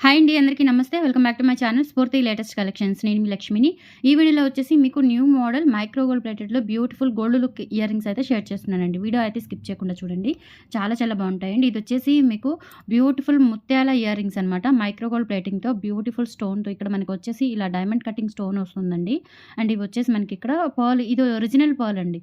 Hi అండి, అందరికీ నమస్తే. Welcome back to my channel Sphoorthi latest collections. నేను మీ లక్ష్మిని. ఈ వీడియోలో వచ్చేసి మీకు న్యూ మోడల్ మైక్రో గోల్డ్ ప్లేటెడ్లో beautiful gold look ear rings అయితే షేర్ చేస్తున్నానండి. వీడియో అయితే స్కిప్ చేయకుండా చూడండి, చాలా చాలా బాగుంటాయండి. ఇది వచ్చేసి మీకు బ్యూటిఫుల్ ముత్యాల ఇయర్ రింగ్స్ అనమాట. మైక్రో గోల్డ్ ప్లేటింగ్తో బ్యూటిఫుల్ స్టోన్తో ఇక్కడ మనకి వచ్చేసి ఇలా డైమండ్ కటింగ్ స్టోన్ వస్తుందండి. అండ్ ఇవి వచ్చేసి మనకి ఇక్కడ పర్ల్, ఇది ఒరిజినల్ పర్ల్ అండి.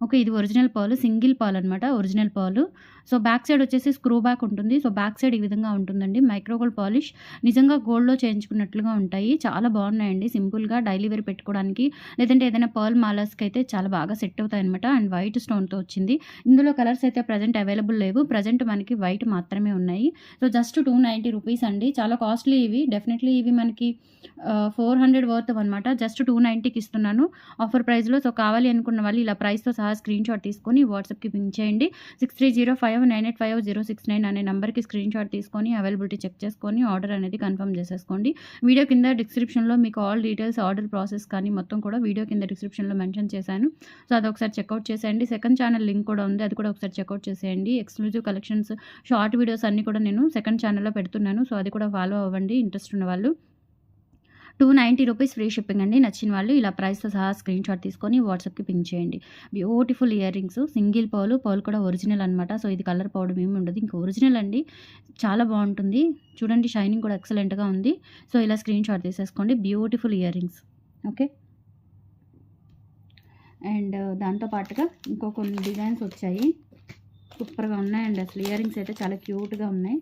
ఓకే, ఇది ఒరిజినల్ పర్ల్, సింగిల్ పర్ల్ అనమాట, original pearl. So back side వచ్చేసి స్క్రూ బ్యాక్ ఉంటుంది. సో బ్యాక్ సైడ్ ఈ విధంగా ఉంటుందండి. మైక్రో గోల్డ్ పాలిష్ నిజంగా గోల్డ్లో చేయించుకున్నట్లుగా ఉంటాయి. చాలా బాగున్నాయండి. సింపుల్గా డైలీ వేర్ పెట్టుకోవడానికి, లేదంటే ఏదైనా పర్ల్ మాలర్స్కి అయితే చాలా బాగా సెట్ అవుతాయి అనమాట. అండ్ వైట్ స్టోన్తో వచ్చింది. ఇందులో కలర్స్ అయితే ప్రజెంట్ అవైలబుల్ లేవు. ప్రజెంట్ మనకి వైట్ మాత్రమే ఉన్నాయి. సో జస్ట్ 290 రూపీస్ అండి. చాలా కాస్ట్లీ ఇవి. డెఫినెట్లీ ఇవి మనకి 400 వర్త్ అనమాట. జస్ట్ 290కి ఇస్తున్నాను ఆఫర్ ప్రైస్లో. సో కావాలి అనుకున్న వాళ్ళు ఇలా ప్రైస్తో సహా స్క్రీన్ షాట్ తీసుకొని వాట్సాప్కి పింక్ చేయండి. 6305985069 అనే నెంబర్కి స్క్రీన్ షాట్ తీసుకొని అవైలబిలిటీ చెక్ చేసుకొని ఆర్డర్ అనేది కన్ఫర్మ్ చేసేసుకోండి. వీడియో కింద డిస్క్రిప్షన్లో మీకు ఆల్ డీటెయిల్స్, ఆర్డర్ ప్రాసెస్ కానీ మొత్తం కూడా వీడియో కింద డిస్క్రిప్షన్లో మెన్షన్ చేశాను. సో అది ఒకసారి చెక్అవుట్ చేసేయండి. సెకండ్ ఛానల్ లింక్ కూడా ఉంది, అది కూడా ఒకసారి చెక్అవుట్ చేసేయండి. ఎక్స్క్లూజివ్ కలెక్షన్స్, షార్ట్ వీడియోస్ అన్నీ కూడా నేను సెకండ్ ఛానల్లో పెడుతున్నాను. సో అది కూడా ఫాలో అవ్వండి ఇంట్రెస్ట్ ఉన్న వాళ్ళు. 290 రూపీస్ ఫ్రీ షిప్పింగ్ అండి. నచ్చిన వాళ్ళు ఇలా ప్రైస్తో సహా స్క్రీన్ షాట్ తీసుకొని వాట్సాప్కి పింక్ చేయండి. Beautiful ear rings, single pearl కూడా ఒరిజినల్ అనమాట. సో ఇది కలర్ పౌడర్ ఏమి ఉండదు, ఇంకా ఒరిజినల్ అండి. చాలా బాగుంటుంది చూడండి, షైనింగ్ కూడా ఎక్సలెంట్గా ఉంది. సో ఇలా స్క్రీన్ షాట్ తీసేసుకోండి. Beautiful ear rings. Okay, and దాంతోపాటుగా ఇంకో కొన్ని డిజైన్స్ వచ్చాయి, సూపర్గా ఉన్నాయండి. అసలు ఇయర్ రింగ్స్ అయితే చాలా క్యూట్గా ఉన్నాయి.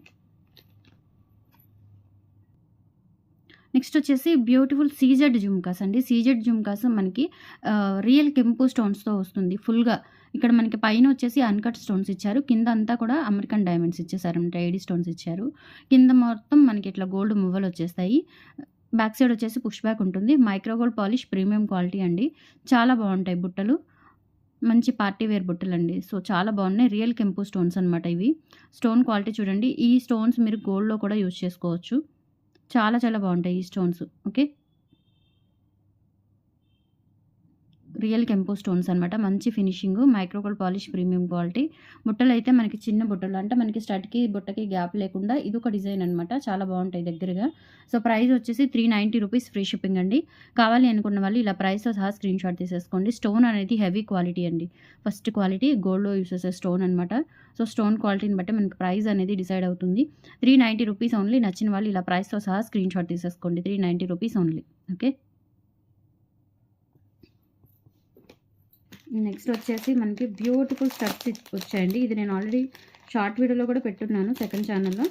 నెక్స్ట్ వచ్చేసి బ్యూటిఫుల్ సీజెడ్ జుమ్కాస్ అండి. సీజెడ్ జుమ్కాస్ మనకి రియల్ కెంపు స్టోన్స్తో వస్తుంది ఫుల్గా. ఇక్కడ మనకి పైన వచ్చేసి అన్కట్ స్టోన్స్ ఇచ్చారు, కింద అంతా కూడా అమెరికన్ డైమండ్స్ ఇచ్చేసారనమాట. ఏడీ స్టోన్స్ ఇచ్చారు. కింద మొత్తం మనకి ఇట్లా గోల్డ్ మువ్వలు వచ్చేస్తాయి. బ్యాక్ సైడ్ వచ్చేసి పుష్ బ్యాక్ ఉంటుంది. Micro gold polish premium quality అండి. చాలా బాగుంటాయి బుట్టలు, మంచి పార్టీ వేర్ బుట్టలు అండి. సో చాలా బాగున్నాయి. రియల్ కెంపు స్టోన్స్ అనమాట ఇవి. స్టోన్ క్వాలిటీ చూడండి. ఈ స్టోన్స్ మీరు గోల్డ్లో కూడా యూజ్ చేసుకోవచ్చు. చాలా చాలా బాగుంటాయి ఈ స్టోన్స్. ఓకే, రియల్ కెంపో స్టోన్స్ అనమాట. మంచి finishing, micro gold polish premium quality. బుట్టలు అయితే మనకి చిన్న బుట్టలు, అంటే మనకి స్టడ్కి బుట్టకి గ్యాప్ లేకుండా ఇది ఒక డిజైన్ అనమాట. చాలా బాగుంటాయి దగ్గరగా. సో ప్రైస్ వచ్చేసి 390 రూపీస్ ఫ్రీ షిప్పింగ్ అండి. కావాలి అనుకున్న వాళ్ళు ఇలా ప్రైస్తో సహా స్క్రీన్ షాట్ తీసేసుకోండి. స్టోన్ అనేది హెవీ క్వాలిటీ అండి. ఫస్ట్ క్వాలిటీ గోల్డ్లో యూస్ చేసే స్టోన్ అనమాట. సో స్టోన్ క్వాలిటీని బట్టి మనకి ప్రైస్ అనేది డిసైడ్ అవుతుంది. 390 రూపీస్ ఓన్లీ. నచ్చిన వాళ్ళు ఇలా ప్రైస్తో సహా స్క్రీన్ షాట్ తీసేసుకోండి. 390 రూపీస్ ఓన్లీ. ఓకే, నెక్స్ట్ వచ్చేసి మనకి బ్యూటిఫుల్ స్టడ్స్ వచ్చాయండి. ఇది నేను ఆల్రెడీ షార్ట్ వీడియోలో కూడా పెట్టున్నాను సెకండ్ ఛానల్లో.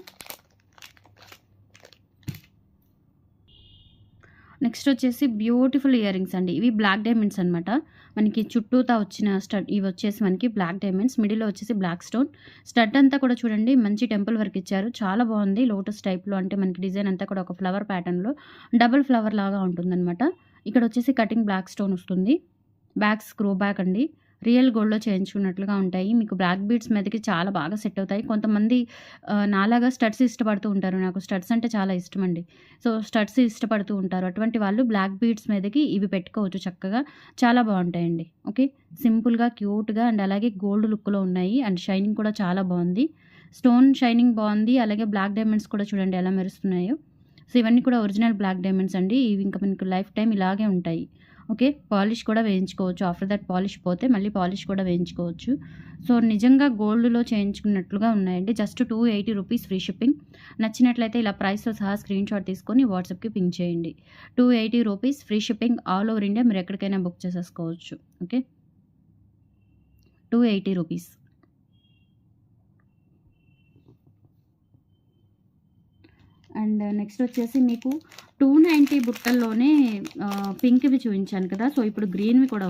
నెక్స్ట్ వచ్చేసి బ్యూటిఫుల్ ఇయర్ రింగ్స్ అండి. ఇవి బ్లాక్ డైమండ్స్ అనమాట. మనకి చుట్టూతా వచ్చిన స్టడ్ ఇవి వచ్చేసి మనకి బ్లాక్ డైమండ్స్, మిడిల్లో వచ్చేసి బ్లాక్ స్టోన్. స్టడ్ అంతా కూడా చూడండి మంచి టెంపుల్ వర్క్ ఇచ్చారు. చాలా బాగుంది. లోటస్ టైప్లో, అంటే మనకి డిజైన్ అంతా కూడా ఒక ఫ్లవర్ ప్యాటర్న్లో డబుల్ ఫ్లవర్ లాగా ఉంటుందన్నమాట. ఇక్కడ వచ్చేసి కటింగ్ బ్లాక్ స్టోన్ వస్తుంది. బ్యాక్ స్క్రూ బ్యాక్ అండి. రియల్ గోల్డ్లో చేయించుకున్నట్లుగా ఉంటాయి. మీకు బ్లాక్ బీడ్స్ మీదకి చాలా బాగా సెట్ అవుతాయి. కొంతమంది నాలాగా స్టడ్స్ ఇష్టపడుతూ ఉంటారు. నాకు స్టడ్స్ అంటే చాలా ఇష్టం అండి. సో స్టడ్స్ ఇష్టపడుతూ ఉంటారు. అటువంటి వాళ్ళు బ్లాక్ బీడ్స్ మీదకి ఇవి పెట్టుకోవచ్చు చక్కగా. చాలా బాగుంటాయండి. ఓకే, సింపుల్గా క్యూట్గా అండ్ అలాగే గోల్డ్ లుక్లో ఉన్నాయి. అండ్ షైనింగ్ కూడా చాలా బాగుంది. స్టోన్ షైనింగ్ బాగుంది. అలాగే బ్లాక్ డైమండ్స్ కూడా చూడండి ఎలా మెరుస్తున్నాయో. సో ఇవన్నీ కూడా ఒరిజినల్ బ్లాక్ డైమండ్స్ అండి. ఇవి ఇంకా మనకు లైఫ్ టైం ఇలాగే ఉంటాయి. ఓకే, పాలిష్ కూడా వేయించుకోవచ్చు. ఆఫ్టర్ దట్ పాలిష్ పోతే మళ్ళీ పాలిష్ కూడా వేయించుకోవచ్చు. సో నిజంగా గోల్డ్లో చేయించుకున్నట్లుగా ఉన్నాయండి. Just 280 rupees free shipping. నచ్చినట్లయితే ఇలా ప్రైస్తో సహా స్క్రీన్ షాట్ తీసుకొని వాట్సాప్కి పింక్ చేయండి. 280 rupees free shipping. All over India మీరు ఎక్కడికైనా బుక్ చేసేసుకోవచ్చు. Okay, 280 rupees. అండ్ నెక్స్ట్ వచ్చేసి మీకు 290 బుట్టల్లోనే పింక్వి చూపించాను కదా. సో ఇప్పుడు గ్రీన్వి కూడా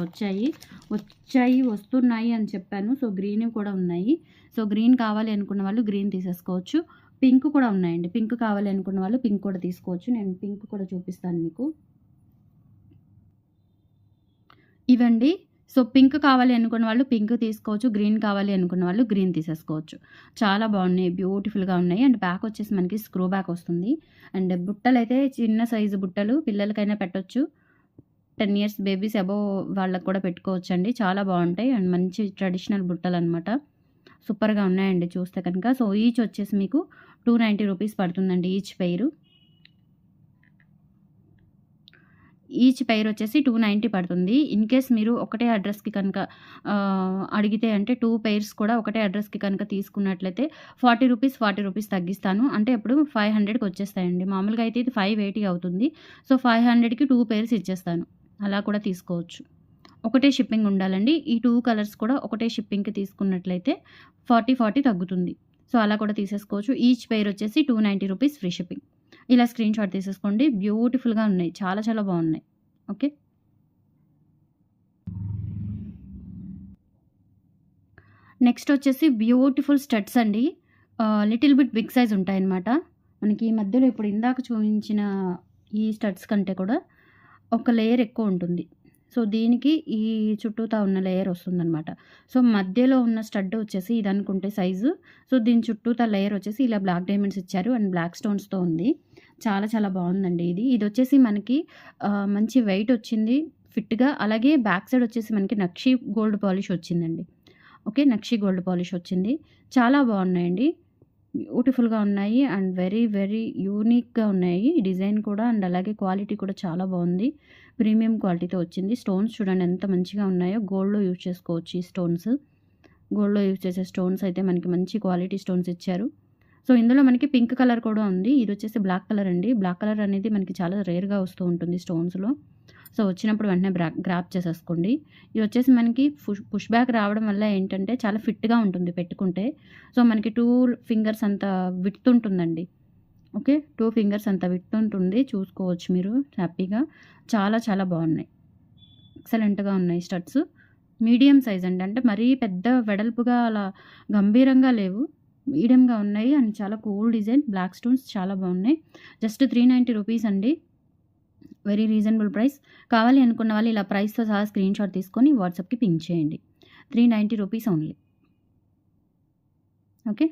వస్తున్నాయి అని చెప్పాను. సో గ్రీన్వి కూడా ఉన్నాయి. సో గ్రీన్ కావాలి అనుకున్న వాళ్ళు గ్రీన్ తీసేసుకోవచ్చు. పింక్ కూడా ఉన్నాయండి. పింక్ కావాలి అనుకున్న వాళ్ళు పింక్ కూడా తీసుకోవచ్చు. నేను పింక్ కూడా చూపిస్తాను మీకు. ఇవండి. సో పింక్ కావాలి అనుకున్న వాళ్ళు పింక్ తీసుకోవచ్చు. గ్రీన్ కావాలి అనుకున్న వాళ్ళు గ్రీన్ తీసేసుకోవచ్చు. చాలా బాగున్నాయి, బ్యూటిఫుల్గా ఉన్నాయి. అండ్ బ్యాక్ వచ్చేసి మనకి స్క్రూ బ్యాక్ వస్తుంది. అండ్ బుట్టలు అయితే చిన్న సైజు బుట్టలు, పిల్లలకైనా పెట్టొచ్చు. 10 ఇయర్స్ బేబీస్ అబోవ్ వాళ్ళకి కూడా పెట్టుకోవచ్చు అండి. చాలా బాగుంటాయి అండ్ మంచి ట్రెడిషనల్ బుట్టలు అనమాట. సూపర్గా ఉన్నాయండి చూస్తే కనుక. సో ఈచ్ వచ్చేసి మీకు 290 రూపీస్ పడుతుందండి ఈచ్ పెయిర్. ఈచ్ పెయిర్ వచ్చేసి 290 పడుతుంది. ఇన్ కేస్ మీరు ఒకటే అడ్రస్‌కి కనుక అడిగితే అంటే 2 పెయిర్స్ కూడా ఒకటే అడ్రస్‌కి కనుక తీసుకున్నట్లయితే రూ. 40 తగ్గిస్తాను. అంటే ఇప్పుడు 500కి వచ్చేస్తాయండి. మామూలుగా అయితే ఇది 580 అవుతుంది. సో, 500కి 2 పెయిర్స్ ఇచ్చేస్తాను. అలా కూడా తీసుకోవచ్చు. ఒకటే షిప్పింగ్ ఉండాలండి. ఈ 2 కలర్స్ కూడా ఒకటే షిప్పింగ్‌కి తీసుకున్నట్లయితే 40 తగ్గుతుంది. సో, అలా కూడా తీసేసుకోవచ్చు. ఈచ్ పెయిర్ వచ్చేసి రూ. 290 ఫ్రీ షిప్పింగ్. ఇలా స్క్రీన్‌షాట్ తీసేసుకోండి. బ్యూటిఫుల్‌గా ఉన్నాయి. చాలా చాలా బాగున్నాయి. ఓకే. నెక్స్ట్ వచ్చేసి బ్యూటిఫుల్ స్టడ్స్ అండి. లిటిల్ బిట్ బిగ్ సైజ్ ఉంటాయన్నమాట. మనకి ఈ మధ్యలో ఇప్పుడు ఇందాక చూపించిన ఈ స్టడ్స్ కంటే కూడా ఒక లేయర్ ఎక్కువ ఉంటుంది. సో, దీనికి ఈ చుట్టూతా ఉన్న లేయర్ వస్తుందనమాట. సో, మధ్యలో ఉన్న స్టడ్ వచ్చేసి ఇదనుకుంటే సైజు. సో, దీని చుట్టూతా లేయర్ వచ్చేసి ఇలా బ్లాక్ డైమండ్స్ ఇచ్చారు అండ్ బ్లాక్ స్టోన్స్‌తో ఉంది. చాలా చాలా బాగుందండి ఇది. ఇదొచ్చేసి మనకి మంచి వెయిట్ వచ్చింది ఫిట్‌గా. అలాగే బ్యాక్ సైడ్ వచ్చేసి మనకి నక్షి గోల్డ్ పాలిష్ వచ్చిందండి. ఓకే. నక్షి గోల్డ్ పాలిష్ వచ్చింది. చాలా బాగున్నాయండి. బ్యూటిఫుల్‌గా ఉన్నాయి అండ్ వెరీ వెరీ యూనిక్‌గా ఉన్నాయి. డిజైన్ కూడా అండ్ అలాగే క్వాలిటీ కూడా చాలా బాగుంది. ప్రీమియం క్వాలిటీతో వచ్చింది. స్టోన్స్ చూడండి ఎంత మంచిగా ఉన్నాయో. గోల్డ్‌లో యూజ్ చేసుకోవచ్చు ఈ స్టోన్స్. గోల్డ్‌లో యూజ్ చేసే స్టోన్స్ అయితే మనకి మంచి క్వాలిటీ స్టోన్స్ ఇచ్చారు. సో, ఇందులో మనకి పింక్ కలర్ కూడా ఉంది. ఇదొచ్చేసి బ్లాక్ కలర్ అండి. బ్లాక్ కలర్ అనేది మనకి చాలా రేర్‌గా వస్తూ ఉంటుంది స్టోన్స్‌లో. సో, వచ్చినప్పుడు వెంటనే గ్రాబ్ చేసేసుకోండి. ఇది వచ్చేసి మనకి పుష్ బ్యాక్ రావడం వల్ల ఏంటంటే చాలా ఫిట్‌గా ఉంటుంది పెట్టుకుంటే. సో, మనకి 2 ఫింగర్స్ అంత విడ్త్ ఉంటుందండి. ఓకే. 2 ఫింగర్స్ అంత విడ్త్ ఉంటుంది. చూసుకోవచ్చు మీరు హ్యాపీగా. చాలా చాలా బాగున్నాయి. ఎక్సలెంట్‌గా ఉన్నాయి స్టడ్స్. మీడియం సైజ్ అండి. అంటే మరీ పెద్ద వెడల్పుగా అలా గంభీరంగా లేవు. మీడియంగా ఉన్నాయి అండ్ చాలా కూల్ డిజైన్. బ్లాక్ స్టోన్స్ చాలా బాగున్నాయి. జస్ట్ రూ. 390 అండి. Very reasonable price. కావాలి అనుకున్న వాళ్ళు ఇలా ప్రైస్‌తో సహా స్క్రీన్‌షాట్ తీసుకొని వాట్సాప్‌కి పింక్ చేయండి. రూ. 390 ఓన్లీ. ఓకే.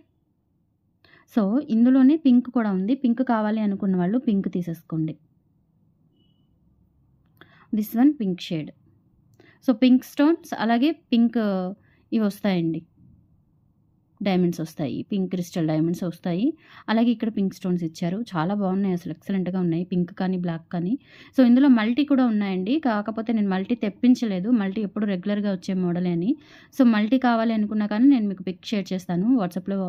సో, ఇందులోనే పింక్ కూడా ఉంది. పింక్ కావాలి అనుకున్న వాళ్ళు పింక్ తీసేసుకోండి. This one pink shade. So, pink stones అలాగే పింక్ ఇవి వస్తాయండి. డైమండ్స్ వస్తాయి. పింక్ క్రిస్టల్ డైమండ్స్ వస్తాయి. అలాగే ఇక్కడ పింక్ స్టోన్స్ ఇచ్చారు. చాలా బాగున్నాయి అసలు ఎక్సలెంట్‌గా ఉన్నాయి. పింక్ కానీ, బ్లాక్ కానీ. సో, ఇందులో మల్టీ కూడా ఉన్నాయండి. కాకపోతే నేను మల్టీ తెప్పించలేదు. మల్టీ ఎప్పుడు రెగ్యులర్‌గా వచ్చే మోడలే అని. సో, మల్టీ కావాలి అనుకున్నా కానీ నేను మీకు పిక్ షేర్ చేస్తాను. వాట్సాప్‌లో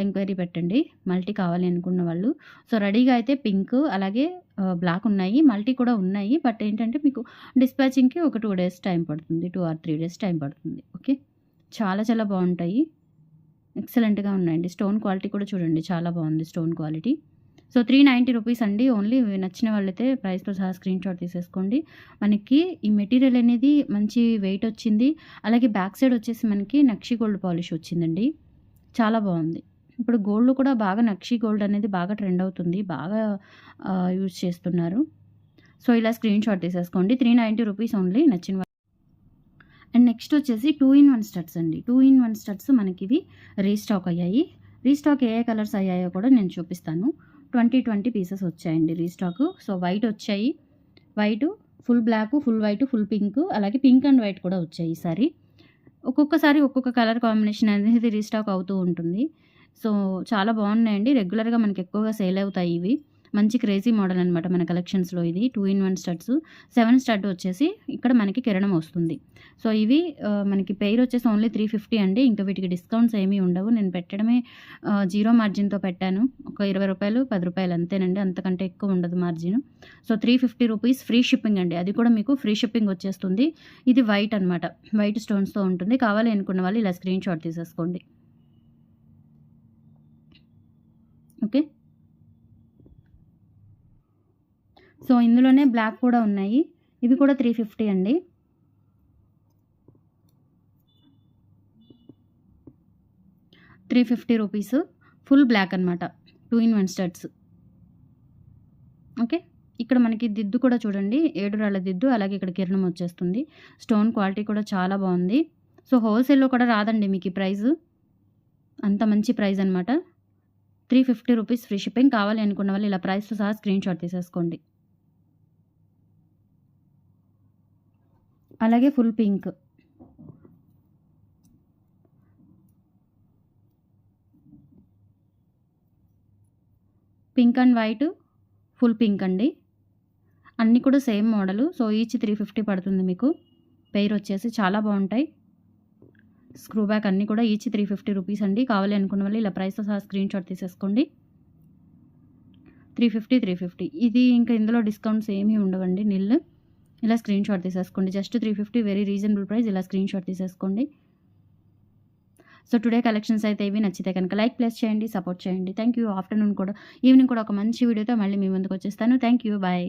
ఎంక్వైరీ పెట్టండి. మల్టీ కావాలి అనుకున్న వాళ్ళు. సో, రెడీగా అయితే పింక్ అలాగే బ్లాక్ ఉన్నాయి. మల్టీ కూడా ఉన్నాయి. బట్ ఏంటంటే మీకు డిస్పాచింగ్‌కి ఒక 2 డేస్ టైం పడుతుంది. 2 ఆర్ 3 డేస్ టైం పడుతుంది. ఓకే. చాలా చాలా బాగుంటాయి. ఎక్సలెంట్‌గా ఉన్నాయండి. స్టోన్ క్వాలిటీ కూడా చూడండి చాలా బాగుంది స్టోన్ క్వాలిటీ. సో, రూ. 390 అండి. ఓన్లీ నచ్చిన వాళ్ళైతే ప్రైస్‌తో సహా స్క్రీన్‌షాట్ తీసేసుకోండి. మనకి ఈ మెటీరియల్ అనేది మంచి వెయిట్ వచ్చింది. అలాగే బ్యాక్ సైడ్ వచ్చేసి మనకి నక్షి గోల్డ్ పాలిష్ వచ్చిందండి. చాలా బాగుంది. ఇప్పుడు గోల్డ్‌లో కూడా బాగా నక్షి గోల్డ్ అనేది బాగా ట్రెండ్ అవుతుంది. బాగా యూజ్ చేస్తున్నారు. సో, ఇలా స్క్రీన్‌షాట్ తీసేసుకోండి. రూ. 390 ఓన్లీ నచ్చిన అండ్ నెక్స్ట్ వచ్చేసి 2 ఇన్ 1 స్టడ్స్ అండి. 2 ఇన్ 1 స్టడ్స్ మనకివి రీస్టాక్ అయ్యాయి. రీస్టాక్ ఏ కలర్స్ అయ్యాయో కూడా నేను చూపిస్తాను. 20 పీసెస్ వచ్చాయండి రీస్టాక్. సో, వైట్ వచ్చాయి. White, full black, full white, full pink అలాగే పింక్ అండ్ వైట్ కూడా వచ్చాయి ఈసారి. ఒక్కొక్కసారి ఒక్కొక్క కలర్ కాంబినేషన్ అనేది రీస్టాక్ అవుతూ ఉంటుంది. సో, చాలా బాగున్నాయండి. రెగ్యులర్‌గా మనకి ఎక్కువగా సేల్ అవుతాయి ఇవి. మంచి క్రేజీ మోడల్ అనమాట మన కలెక్షన్స్‌లో ఇది. 2 ఇన్ 1 స్టడ్స్. 7 స్టడ్ వచ్చేసి ఇక్కడ మనకి కిరణం వస్తుంది. సో, ఇవి మనకి పెయిర్ వచ్చేసి ఓన్లీ 350 అండి. ఇంకా వీటికి డిస్కౌంట్స్ ఏమీ ఉండవు. నేను పెట్టడమే జీరో మార్జిన్‌తో పెట్టాను. ఒక రూ. 20, రూ. 10 అంతేనండి. అంతకంటే ఎక్కువ ఉండదు మార్జిన్. సో, రూ. 350 ఫ్రీ షిప్పింగ్ అండి. అది కూడా మీకు ఫ్రీ షిప్పింగ్ వచ్చేస్తుంది. ఇది వైట్ అనమాట. వైట్ స్టోన్స్‌తో ఉంటుంది. కావాలి అనుకున్న వాళ్ళు ఇలా స్క్రీన్‌షాట్ తీసేసుకోండి. ఓకే. సో, ఇందులోనే బ్లాక్ కూడా ఉన్నాయి. ఇవి కూడా 350 అండి. రూ. 350 ఫుల్ బ్లాక్ అనమాట. 2 ఇన్ 1 స్టడ్స్. ఓకే. ఇక్కడ మనకి దిద్దు కూడా చూడండి. 7 రాళ్ళ దిద్దు అలాగే ఇక్కడ కిరణం వచ్చేస్తుంది. స్టోన్ క్వాలిటీ కూడా చాలా బాగుంది. సో, హోల్సేల్‌లో కూడా రాదండి మీకు ఈ ప్రైజు. అంత మంచి ప్రైజ్ అనమాట. రూ. 350 ఫ్రీ షిప్పింగ్. కావాలి అనుకున్న వాళ్ళు ఇలా ప్రైస్‌తో సహా స్క్రీన్‌షాట్ తీసేసుకోండి. అలాగే full pink. Pink and white, full pink అండి. అన్నీ కూడా సేమ్ మోడలు. సో ఈచ్ 350 పడుతుంది మీకు. పెయిర్ వచ్చేసి చాలా బాగుంటాయి. స్క్రూ బ్యాక్ అన్నీ కూడా ఈచ్ 350 రూపీస్ అండి. కావాలి అనుకున్న వాళ్ళు ఇలా ప్రైస్తో సహా స్క్రీన్ షాట్ తీసేసుకోండి. 350 ఇది ఇంకా ఇందులో డిస్కౌంట్స్ ఏమీ ఉండవండి, నిల్. ఇలా స్క్రీన్ షాట్ తీసేసుకోండి. Just 350, very reasonable price. ఇలా స్క్రీన్ షాట్ తీసేసుకోండి. సో టుడే కలెక్షన్స్ అయితే ఇవి. నచ్చితే కనుక లైక్ ప్లేస్ చేయండి, సపోర్ట్ చేయండి. Thank you. ఈవినింగ్ కూడా ఒక మంచి వీడియోతో మళ్ళీ మీ ముందుకు వచ్చేస్తాను. Thank you. బాయ్.